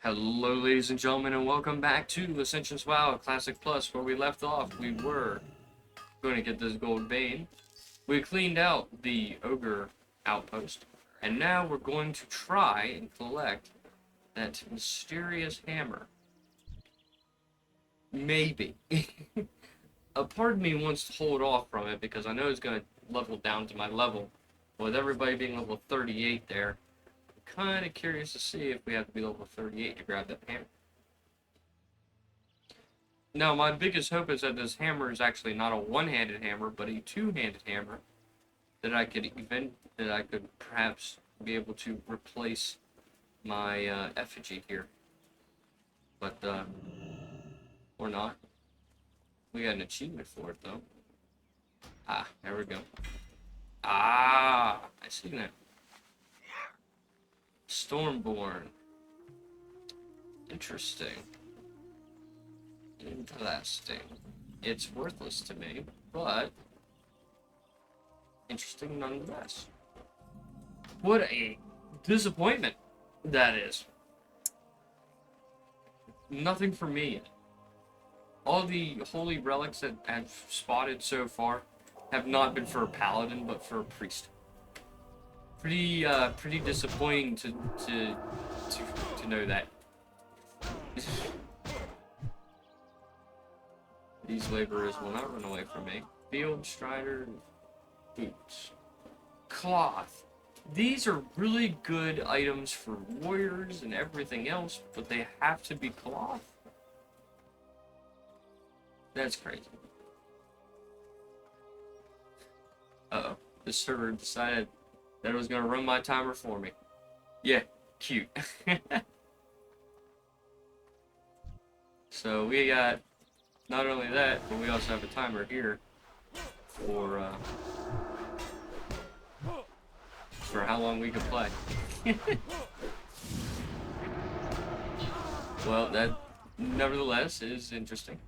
Hello, ladies and gentlemen, and welcome back to Ascension WoW Classic Plus, where we left off. We were going to get this gold vein. We cleaned out the ogre outpost, and now we're going to try and collect that mysterious hammer. Maybe. A part of me wants to hold off from it because I know it's going to level down to my level. With everybody being level 38 there, kind of curious to see if we have to be level 38 to grab that hammer. Now, my biggest hope is that this hammer is actually not a one-handed hammer, but a two-handed hammer that I could perhaps be able to replace my effigy here. But or not. We got an achievement for it though. Ah, there we go. Ah, I see that. Stormborn. Interesting. It's worthless to me, but interesting nonetheless. What a disappointment that is. Nothing for me yet. All the holy relics that I've spotted so far have not been for a paladin, but for a priest. Pretty disappointing to know that. These laborers will not run away from me. Field Strider boots. Cloth. These are really good items for warriors and everything else, but they have to be cloth? That's crazy. Uh-oh. This server decided that it was going to run my timer for me. Yeah, cute. So we got not only that, but we also have a timer here for how long we can play. Well, that nevertheless is interesting.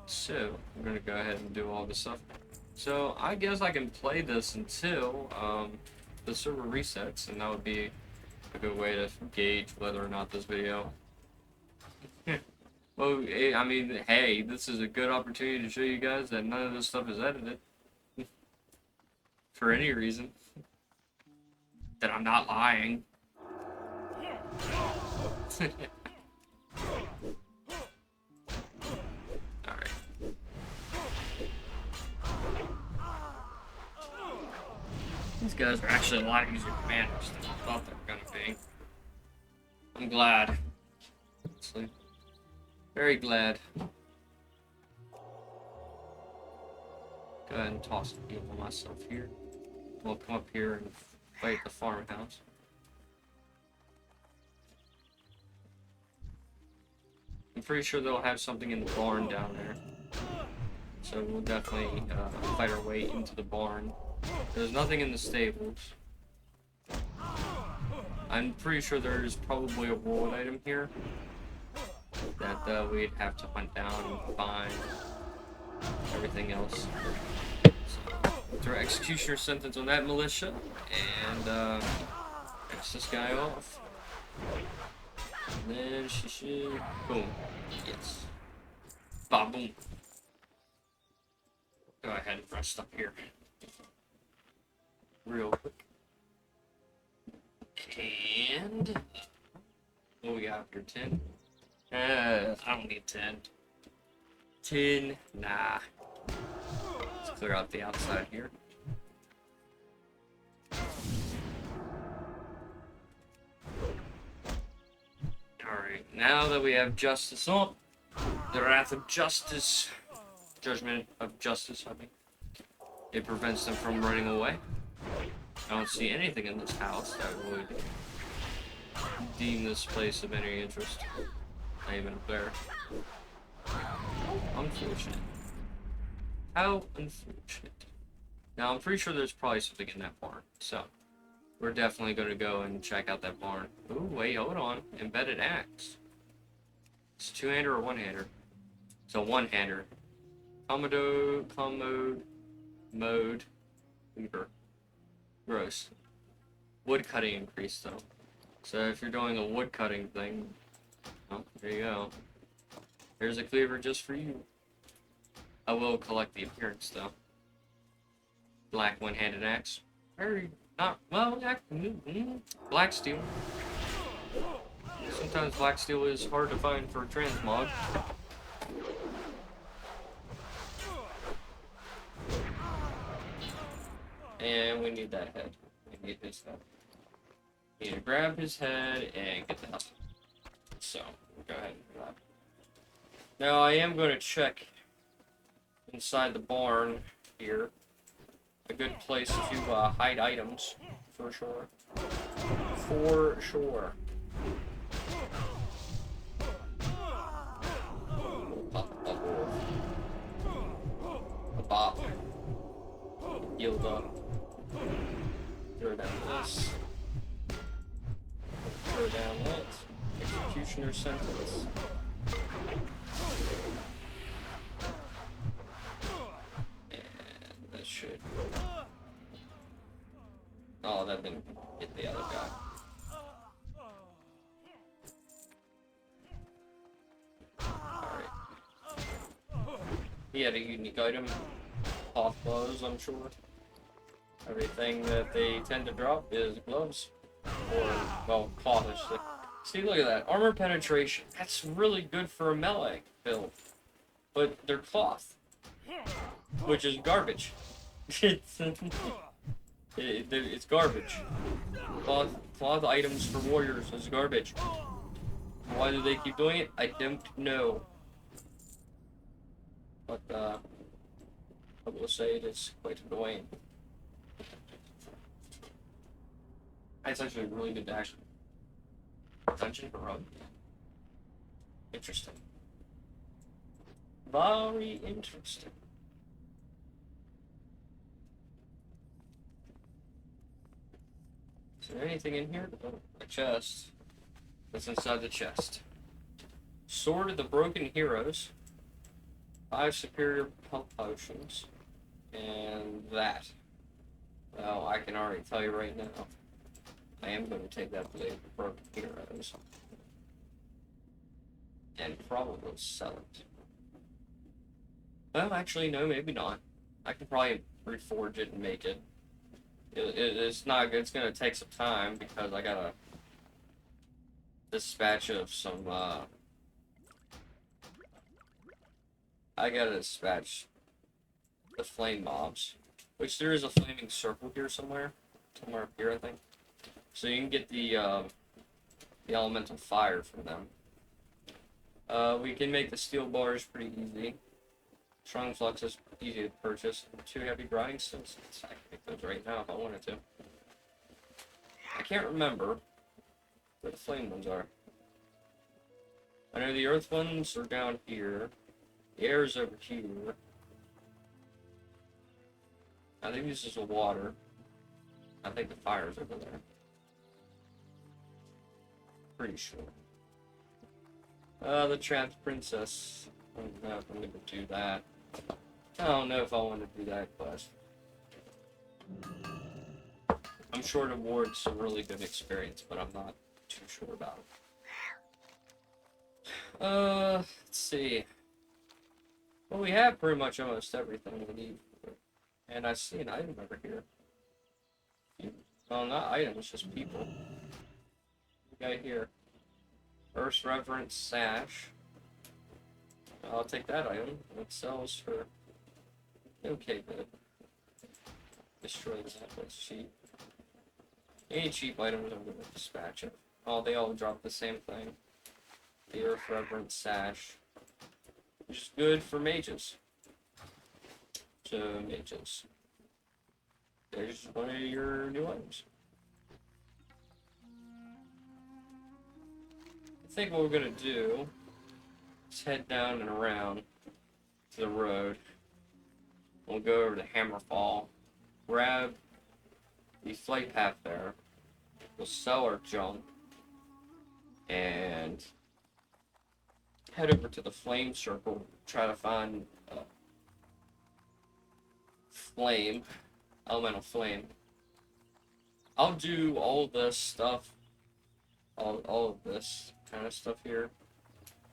So we're gonna go ahead and do all this stuff. So I guess I can play this until the server resets, and that would be a good way to gauge whether or not this video. Well, I mean, hey, this is a good opportunity to show you guys that none of this stuff is edited for any reason. That I'm not lying. Alright. These guys are actually a lot easier commanders than I thought they were going to be. I'm glad. Honestly. Very glad. Go ahead and toss a heal on myself here. We'll come up here and fight the farmhouse. I'm pretty sure they'll have something in the barn down there. So we'll definitely fight our way into the barn. There's nothing in the stables. I'm pretty sure there's probably a world item here that we'd have to hunt down and find. Everything else. So, throw executioner sentence on that militia and fix this guy off. And then she should boom. Yes. Ba boom. Go ahead and rest up here. Real quick. And what we got after 10? I don't need 10. 10, nah. Let's clear out the outside here. Alright, now that we have justice up, the wrath of justice, judgment of justice, I mean, it prevents them from running away. I don't see anything in this house that would deem this place of any interest. Not even a bear. Unfortunate. How unfortunate. Now, I'm pretty sure there's probably something in that barn, so we're definitely going to go and check out that barn. Ooh, wait, hold on. Embedded axe. It's a two-hander or one-hander? It's a one-hander. Commode, mode, weaver. Gross. Wood cutting increase, though. So if you're doing a wood cutting thing, oh, there you go. Here's a cleaver just for you. I will collect the appearance though. Black one-handed axe. Very not well. Black steel. Sometimes black steel is hard to find for a transmog. And we need that head. We need his head. We need to grab his head and get the hell. So, we'll go ahead and do that. Now, I am going to check inside the barn here. A good place to hide items, for sure. For sure. A bop. Yield up. Throw down this. Throw down that. Executioner sentence. And that should. Oh, that didn't hit the other guy. Alright. He had a unique item. Cloth gloves, I'm sure. Everything that they tend to drop is gloves. Or, well, cloth, I should say. See, look at that. Armor penetration. That's really good for a melee build. But they're cloth. Which is garbage. It's garbage. Cloth items for warriors is garbage. Why do they keep doing it? I don't know. But, I will say it is quite annoying. It's actually really good action. Dungeon run. Interesting. Very interesting. Is there anything in here? Oh, a chest. What's inside the chest? Sword of the Broken Heroes. 5 superior health potions. And that. Well, I can already tell you right now. I am going to take that Blade of the Broken Heroes. And probably sell it. Well, actually, no, maybe not. I can probably reforge it and make it. It's not good. It's going to take some time because I got a dispatch of some, I got to dispatch the flame mobs. Which there is a flaming circle here somewhere. Somewhere up here, I think. So you can get the elemental fire from them. We can make the steel bars pretty easy. Strong flux is easy to purchase. 2 heavy grinding stones. I can make those right now if I wanted to. I can't remember where the flame ones are. I know the earth ones are down here. The air is over here. I think this is the water. I think the fire's over there. Pretty sure. The trapped princess. I don't know if I'm gonna do that. I don't know if I want to do that quest. I'm sure it awards some really good experience, but I'm not too sure about it. Let's see. Well, we have pretty much almost everything we need. And I see an item over here. Well, not items, just people. We got here. Earth's Reverence Sash. I'll take that item. It sells for okay good. Destroy that, that's cheap. Any cheap items I'm gonna dispatch it. Oh, they all drop the same thing. The Earth Reverence Sash. Which is good for mages. So, mages. There's one of your new items. I think what we're gonna do is head down and around to the road. We'll go over to Hammerfall, grab the flight path there. We'll sell our junk and head over to the flame circle. Try to find flame, elemental flame. I'll do all this stuff all of this kind of stuff here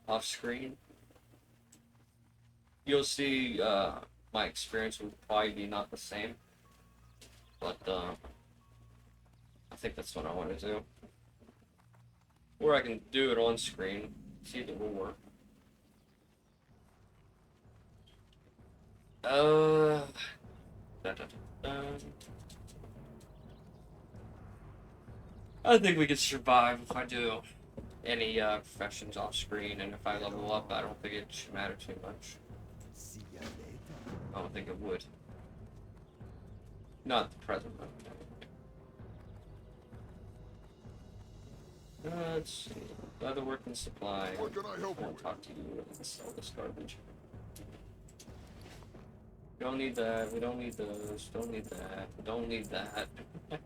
off screen, you'll see my experience will probably be not the same, but I think that's what I want to do. Or I can do it on screen, see if it will work. Da, da, da, da. I think we could survive if I do any professions off screen, and if I level up, I don't think it should matter too much. I don't think it would. Not the present one. Let's see. Leather working supply. What can I help you I'll with? talk to you and sell this garbage. We don't need that. We don't need those. Don't need that. We don't need that. I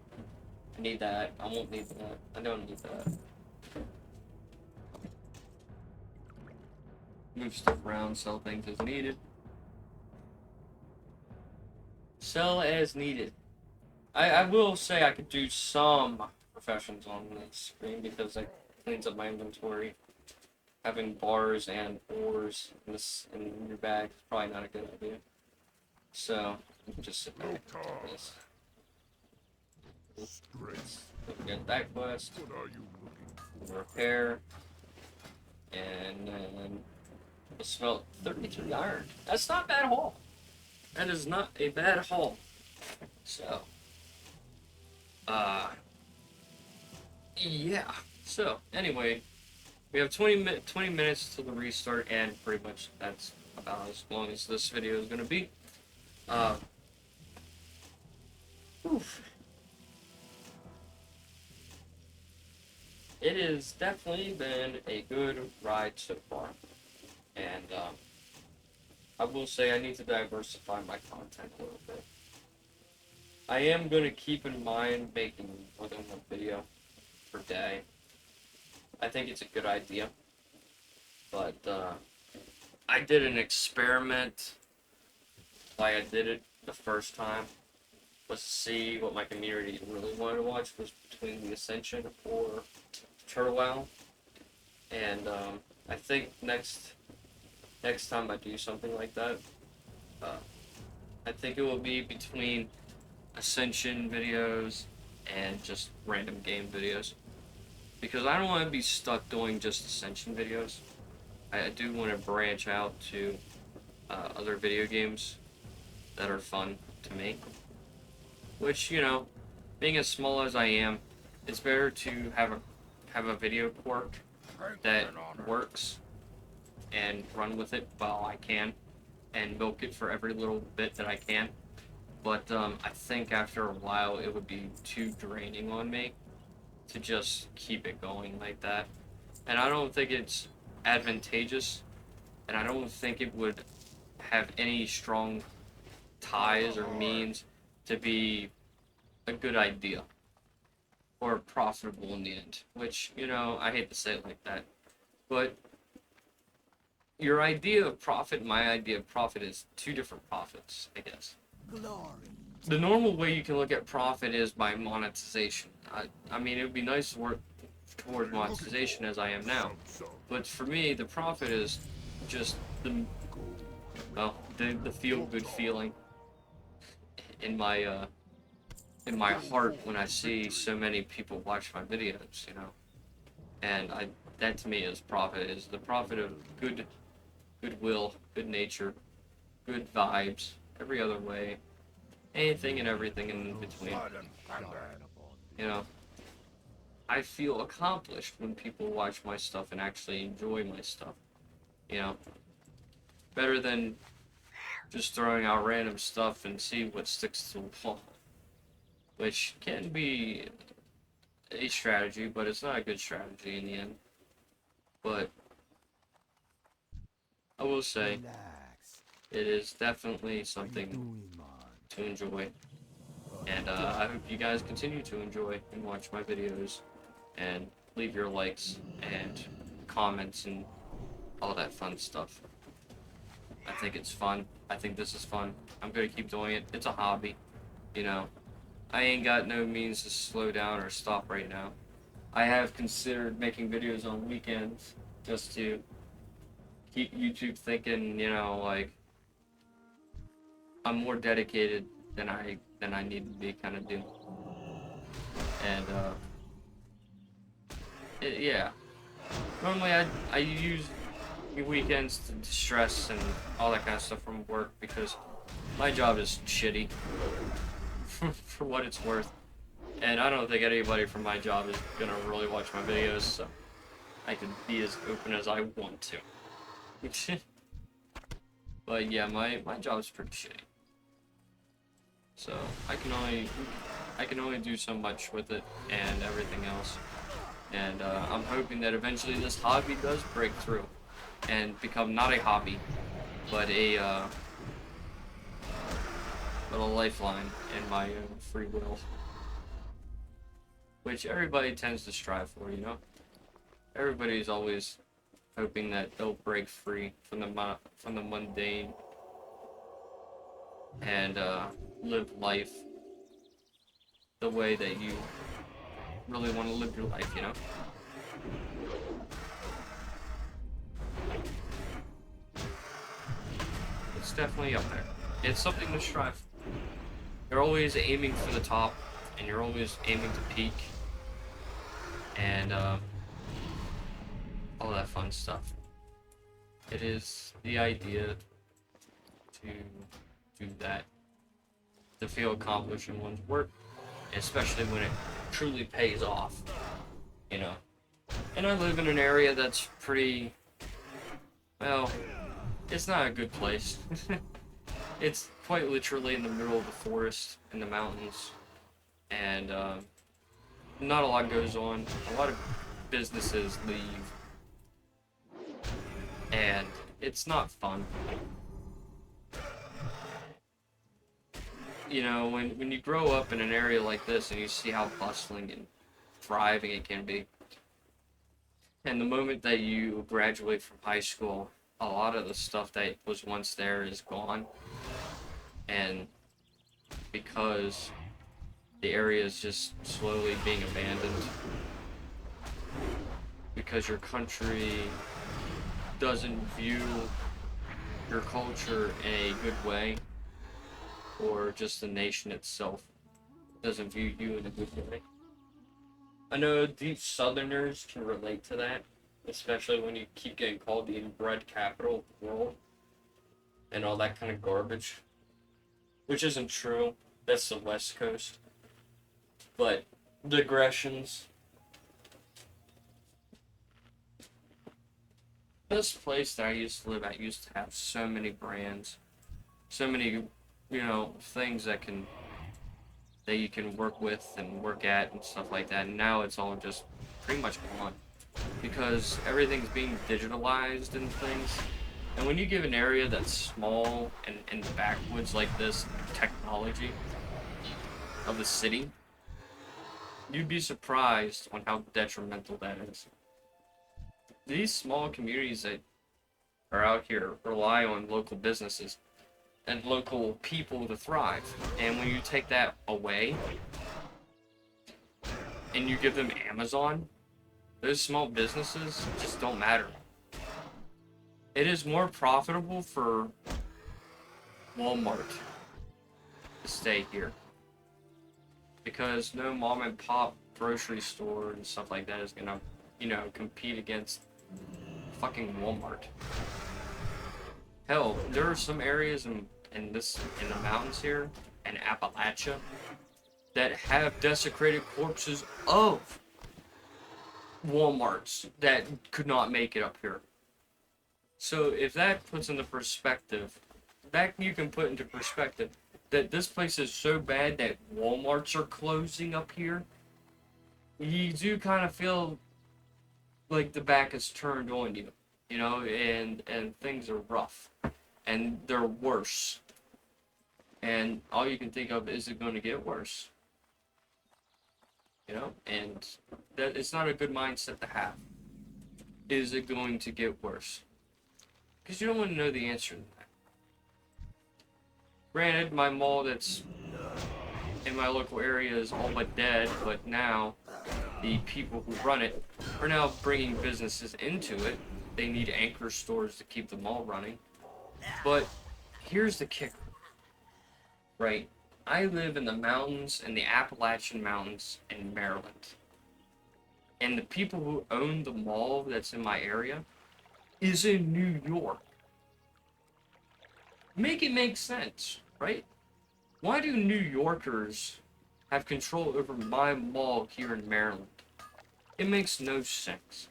need that. I won't need that. I don't need that. Move stuff around, sell things as needed. Sell as needed. I will say I could do some professions on this screen because that cleans up my inventory. Having bars and ores in your bag is probably not a good idea. So you can just sit back and do this. Strength. We got that quest. What are you looking for? Repair. And then we'll smelt 33 iron. That's not a bad haul. That is not a bad haul. So, yeah. So, anyway, we have 20 minutes till the restart, and pretty much that's about as long as this video is going to be. Oof. It has definitely been a good ride so far, and I will say I need to diversify my content a little bit. I am going to keep in mind making more than one video per day. I think it's a good idea, but I did an experiment. Why I did it the first time was to see what my community really wanted to watch was between the Ascension or WoW, and I think next time I do something like that, I think it will be between Ascension videos and just random game videos, because I don't want to be stuck doing just Ascension videos. I do want to branch out to other video games that are fun to make, which, you know, being as small as I am, it's better to have a video port that works and run with it while I can and milk it for every little bit that I can. But I think after a while it would be too draining on me to just keep it going like that. And I don't think it's advantageous, and I don't think it would have any strong ties or means to be a good idea or profitable in the end, which, you know, I hate to say it like that, but your idea of profit and my idea of profit is two different profits, I guess. Glory. The normal way you can look at profit is by monetization. I mean, it would be nice to work toward monetization as I am now, but for me, the profit is just the feel-good feeling in my heart when I see so many people watch my videos, you know. And that to me is profit, is the profit of goodwill, good nature, good vibes, every other way, anything and everything in between. You know, I feel accomplished when people watch my stuff and actually enjoy my stuff, you know. Better than just throwing out random stuff and see what sticks to the wall, which can be a strategy, but it's not a good strategy in the end. But I will say it is definitely something to enjoy, and I hope you guys continue to enjoy and watch my videos and leave your likes and comments and all that fun stuff. I think it's fun. I think this is fun. I'm gonna keep doing it. It's a hobby, you know. I ain't got no means to slow down or stop right now. I have considered making videos on weekends just to keep YouTube thinking, you know, like I'm more dedicated than I need to be, kind of deal. And yeah, normally I use weekends to distress and all that kind of stuff from work because my job is shitty for what it's worth. And I don't think anybody from my job is gonna really watch my videos, so I can be as open as I want to. But yeah, my job's pretty shitty. So I can only do so much with it and everything else. And I'm hoping that eventually this hobby does break through and become not a hobby, but a lifeline in my own free will. Which everybody tends to strive for, you know? Everybody's always hoping that they'll break free from the mundane and live life the way that you really want to live your life, you know? It's definitely up there. It's something to strive for. You're always aiming for the top, and you're always aiming to peak, and all that fun stuff. It is the idea to do that, to feel accomplished in one's work, especially when it truly pays off, you know. And I live in an area that's pretty, well, it's not a good place. It's quite literally in the middle of the forest, in the mountains, and not a lot goes on. A lot of businesses leave, and it's not fun. You know, when you grow up in an area like this and you see how bustling and thriving it can be, and the moment that you graduate from high school, a lot of the stuff that was once there is gone, and because the area is just slowly being abandoned, because your country doesn't view your culture in a good way, or just the nation itself doesn't view you in a good way. I know deep Southerners can relate to that, especially when you keep getting called the inbred capital of the world and all that kind of garbage, which isn't true. That's the West Coast. But digressions. This place that I used to live at used to have so many brands, so many, you know, things that you can work with and work at and stuff like that. And now it's all just pretty much gone because everything's being digitalized and things. And when you give an area that's small and backwoods like this technology of the city, you'd be surprised on how detrimental that is. These small communities that are out here rely on local businesses and local people to thrive. And when you take that away and you give them Amazon, those small businesses just don't matter. It is more profitable for Walmart to stay here because no mom and pop grocery store and stuff like that is gonna, you know, compete against fucking Walmart. Hell, there are some areas in the mountains here in Appalachia that have desecrated corpses of Walmarts that could not make it up here. So if that puts into perspective, that you can put into perspective that this place is so bad that Walmarts are closing up here, you do kind of feel like the back is turned on you, you know, and things are rough, and they're worse. And all you can think of is it going to get worse, you know, and that it's not a good mindset to have. Is it going to get worse? Because you don't want to know the answer to that. Granted, my mall that's in my local area is all but dead, but now the people who run it are now bringing businesses into it. They need anchor stores to keep them all running. But here's the kicker, right? I live in the mountains, in the Appalachian Mountains in Maryland. And the people who own the mall that's in my area is in New York. Make it make sense, right? Why do New Yorkers have control over my mall here in Maryland? It makes no sense.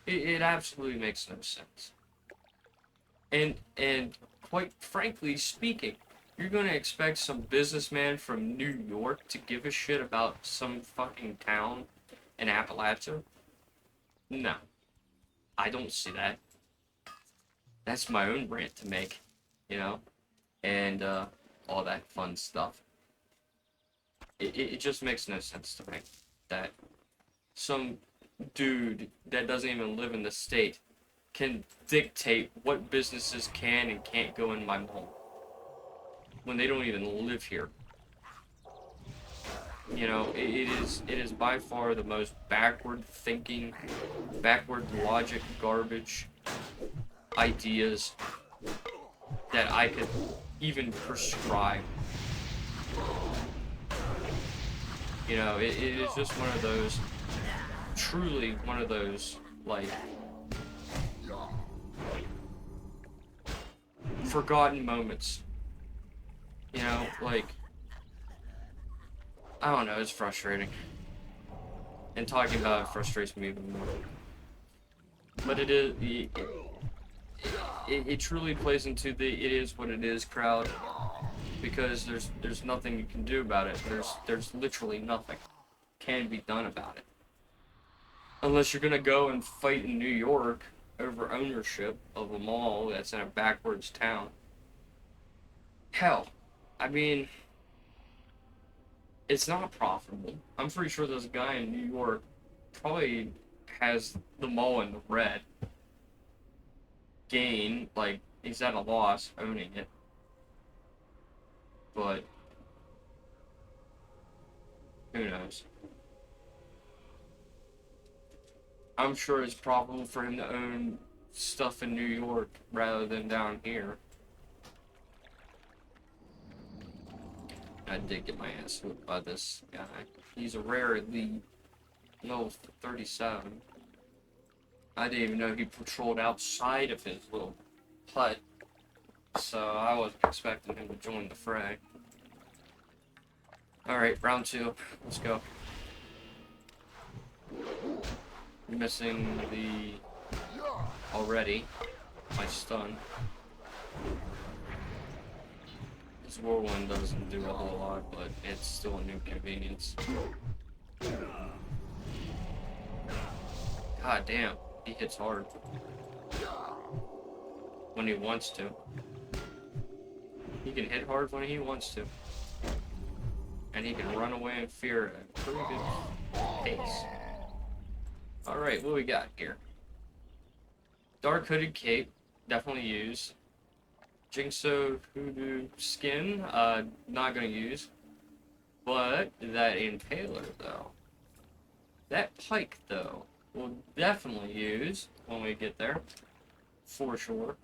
It absolutely makes no sense. And quite frankly speaking, you're gonna expect some businessman from New York to give a shit about some fucking town in Appalachia? No, I don't see that. That's my own rant to make, you know, and all that fun stuff. It just makes no sense to me that some dude that doesn't even live in the state can dictate what businesses can and can't go in my mall when they don't even live here. You know, it is by far the most backward thinking, backward logic garbage ideas that I could even prescribe. You know, it is just one of those, truly one of those, like, forgotten moments. You know, like, I don't know, it's frustrating. And talking about it frustrates me even more. But it is, it truly plays into the it is what it is crowd, because there's nothing you can do about it. There's literally nothing can be done about it. Unless you're gonna go and fight in New York over ownership of a mall that's in a backwards town. Hell, I mean, it's not profitable. I'm pretty sure this guy in New York probably has the mall in the red. Gain, like, he's at a loss owning it. But who knows? I'm sure it's profitable for him to own stuff in New York rather than down here. I did get my ass whipped by this guy. He's a rare elite, level 37. I didn't even know he patrolled outside of his little hut, so I wasn't expecting him to join the fray. Alright, round 2. Let's go. Missing the... already. My stun. This whirlwind doesn't do a whole lot, but it's still an inconvenience. God damn, he hits hard. When he wants to. He can hit hard when he wants to. And he can run away in fear at a pretty good pace. Alright, what we got here? Dark Hooded Cape, definitely use. Jinxo Hoodoo Skin, not gonna use. But that Impaler, though. That Pike, though, we'll definitely use when we get there. For sure.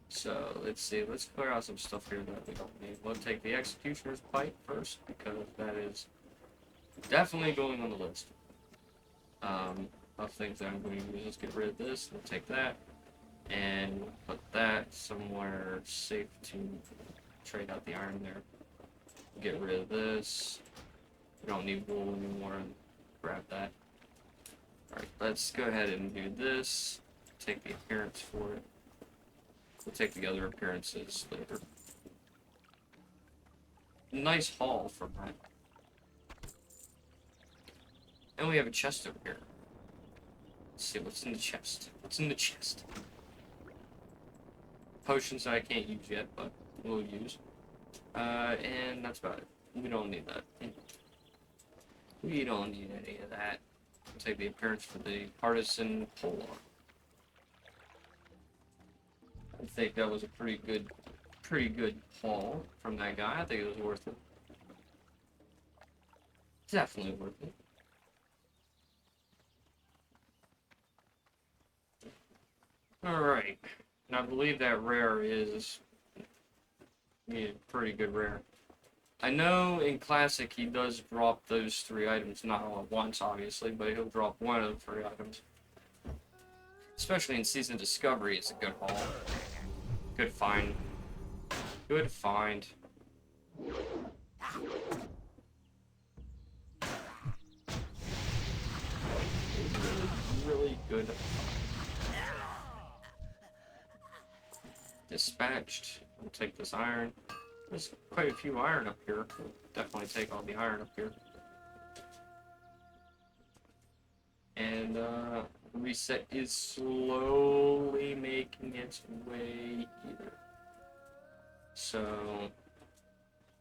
So, let's see, let's clear out some stuff here that we don't need. We'll take the Executioner's Pike first, because that is definitely going on the list. Of things that I'm going to use. Let's get rid of this, we'll take that, and put that somewhere safe to trade out the iron there. Get rid of this. We don't need wool anymore, and grab that. Alright, let's go ahead and do this. Take the appearance for it. We'll take the other appearances later. Nice haul from that. And we have a chest over here. Let's see what's in the chest. What's in the chest? Potions that I can't use yet, but we'll use. And that's about it. We don't need that. We don't need any of that. We'll take the appearance for the Partisan Polar. I think that was a pretty good haul from that guy. I think it was worth it. Definitely worth it. Alright. And I believe that rare is a pretty good rare. I know in Classic he does drop those 3 items, not all at once, obviously, but he'll drop one of the 3 items. Especially in Season Discovery, it's a good haul. Good find. Good find. Really good. Dispatched. We'll take this iron. There's quite a few iron up here. We'll definitely take all the iron up here. And reset is slowly making its way here. So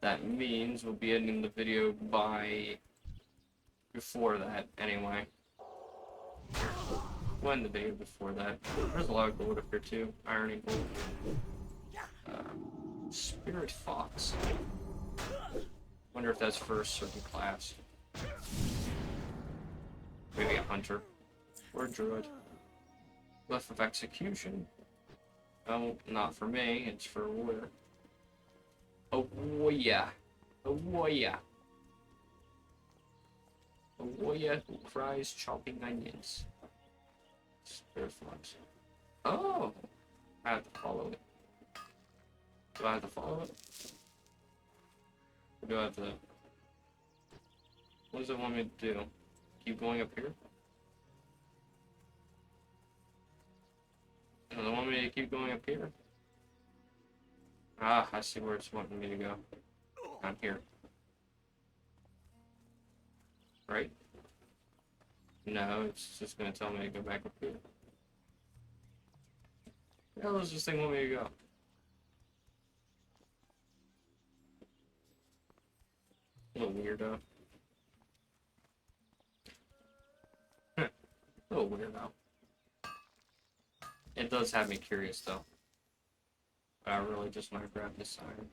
that means we'll be ending the video by before that anyway. We'll end the video before that. There's a lot of gold up here too. Iron and gold. Spirit Fox. Wonder if that's for a certain class. Maybe a hunter. Or a druid. Left of execution. Oh, not for me, it's for a warrior. A warrior. A warrior. A warrior who fries chopping onions. Spirit Fox. Oh! I have to follow it. Do I have to follow it? Or do I have to... What does it want me to do? Keep going up here? Does it want me to keep going up here? Ah, I see where it's wanting me to go. Down here. Right? No, it's just gonna tell me to go back up here. Where the hell does this thing want me to go? Little weirdo. Little weirdo. It does have me curious though. But I really just want to grab this iron.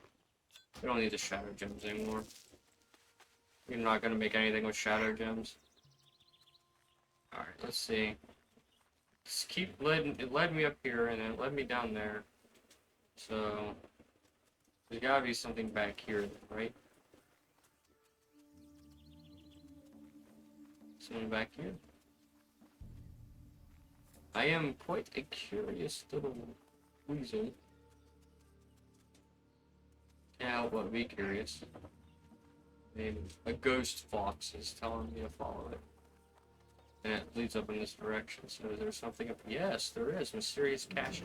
We don't need the shadow gems anymore. You're not gonna make anything with shadow gems. Alright, let's see. Just keep letting it led me up here and then it led me down there. So there's gotta be something back here, right? Something back here. I am quite a curious little weasel. Can't help but be curious. Maybe a ghost fox is telling me to follow it. And it leads up in this direction. So is there something up? Yes, there is. Mysterious cache.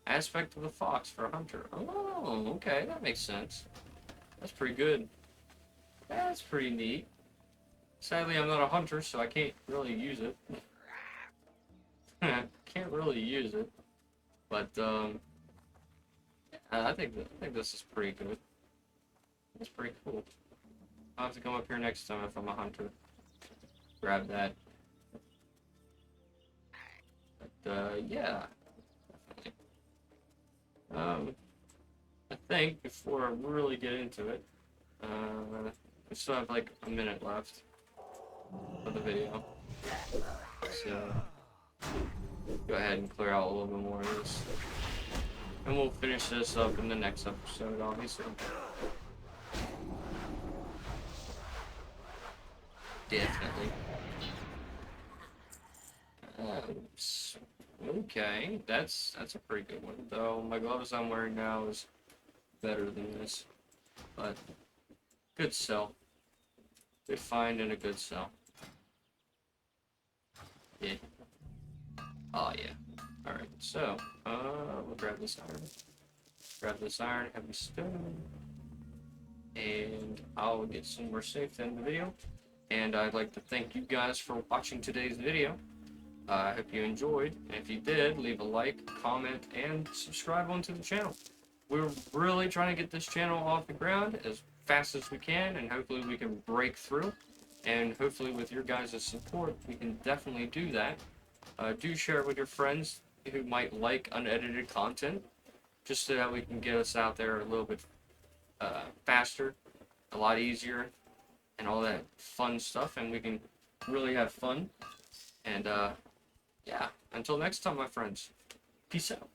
Aspect of the fox for a hunter. Oh, okay, that makes sense. That's pretty good. That's pretty neat. Sadly, I'm not a hunter, so I can't really use it. Can't really use it. But I think this is pretty good. It's pretty cool. I'll have to come up here next time if I'm a hunter. Grab that. But yeah. Definitely. I think before I really get into it, we still have like a minute left of the video. So go ahead and clear out a little bit more of this. And we'll finish this up in the next episode, obviously. Definitely. Okay, that's a pretty good one. Though my gloves I'm wearing now is better than this. But good sell. Good find and a good sell. Yeah. Oh yeah. Alright, so we'll grab this iron. Grab this iron, heavy stone. And I'll get somewhere safe to end the video. And I'd like to thank you guys for watching today's video. I hope you enjoyed, and if you did, leave a like, comment, and subscribe onto the channel. We're really trying to get this channel off the ground as fast as we can, and hopefully we can break through. And hopefully with your guys' support, we can definitely do that. Do share it with your friends who might like unedited content, just so that we can get us out there a little bit faster, a lot easier, and all that fun stuff, and we can really have fun. And yeah, until next time, my friends, peace out.